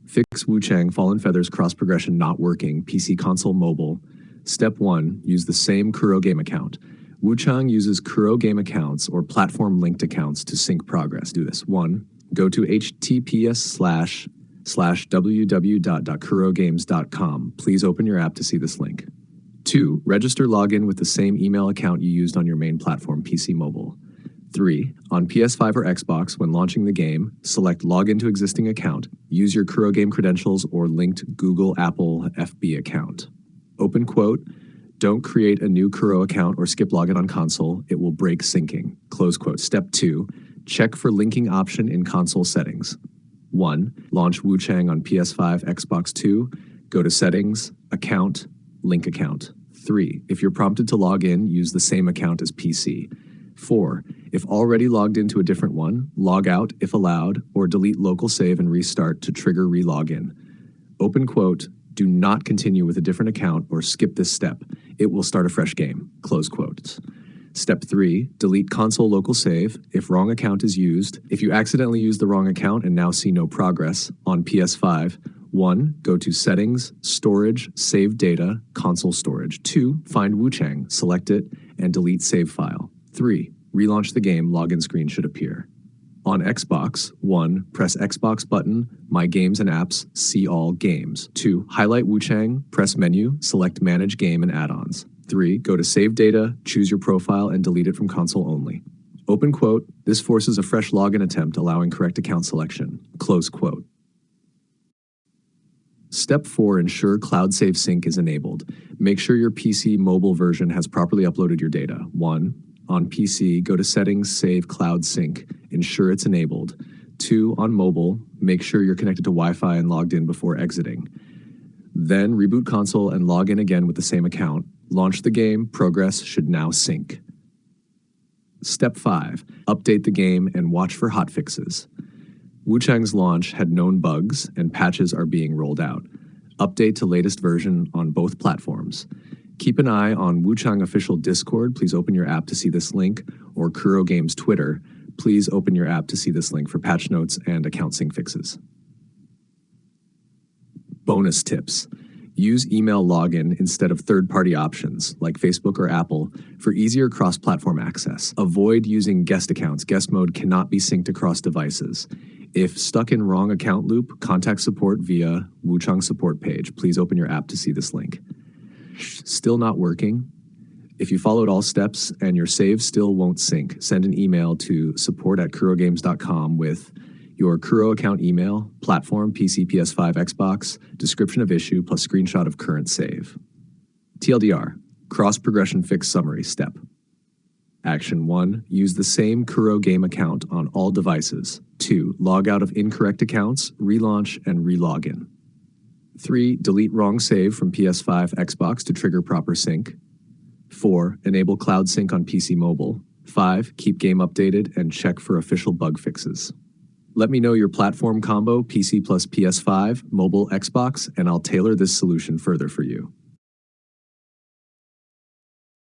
Fix Wuchang Fallen-Feathers cross-progression not working, PC console mobile. Step 1. Use the same Kuro Game account. Wuchang uses Kuro Game accounts or platform-linked accounts to sync progress. Do this. 1. Go to https://www.kurogames.com. Please open your app to see this link. 2. Register login with the same email account you used on your main platform, PC Mobile. 3. On PS5 or Xbox, when launching the game, select Login to Existing Account. Use your Kuro Game credentials or linked Google, Apple, FB account. Open quote, don't create a new Kuro account or skip login on console. It will break syncing. Close quote. Step 2. Check for linking option in console settings. 1. Launch Wuchang on PS5, Xbox 2. Go to Settings, Account, Link Account. 3. If you're prompted to log in, use the same account as PC. 4. If already logged into a different one, log out if allowed, or delete local save and restart to trigger re-login. Open quote, do not continue with a different account or skip this step. It will start a fresh game. Close quotes. Step 3, delete console local save if wrong account is used. If you accidentally use the wrong account and now see no progress on PS5, 1. Go to Settings, Storage, Save Data, Console Storage. 2. Find Wuchang, select it, and delete save file. 3. Relaunch the game, login screen should appear. On Xbox, 1. Press Xbox button, My Games and Apps, see all games. 2. Highlight Wuchang, press menu, select Manage Game and Add-ons. 3. Go to Save Data, choose your profile, and delete it from console only. Open quote, this forces a fresh login attempt allowing correct account selection. Close quote. Step 4. Ensure Cloud Save Sync is enabled. Make sure your PC mobile version has properly uploaded your data. 1. On PC, go to Settings, Save Cloud Sync. Ensure it's enabled. 2. On mobile, make sure you're connected to Wi-Fi and logged in before exiting. Then reboot console and log in again with the same account. Launch the game, progress should now sync. Step 5. Update the game and watch for hotfixes. Wuchang's launch had known bugs and patches are being rolled out. Update to latest version on both platforms. Keep an eye on Wuchang official Discord. Please open your app to see this link, or Kuro Game's Twitter. Please open your app to see this link for patch notes and account sync fixes. Bonus tips. Use email login instead of third-party options like Facebook or Apple for easier cross-platform access. Avoid using guest accounts. Guest mode cannot be synced across devices. If stuck in wrong account loop, contact support via Wuchang support page. Please open your app to see this link. Still not working? If you followed all steps and your save still won't sync, send an email to support@kurogames.com with your Kuro account email, platform, PC, PS5, Xbox, description of issue, plus screenshot of current save. TLDR, cross-progression fix summary step. Action 1, use the same Kuro Game account on all devices. 2, log out of incorrect accounts, relaunch, and re-login. 3, delete wrong save from PS5, Xbox to trigger proper sync. 4, enable cloud sync on PC mobile. 5, keep game updated and check for official bug fixes. Let me know your platform combo, PC plus PS5, mobile, Xbox, and I'll tailor this solution further for you.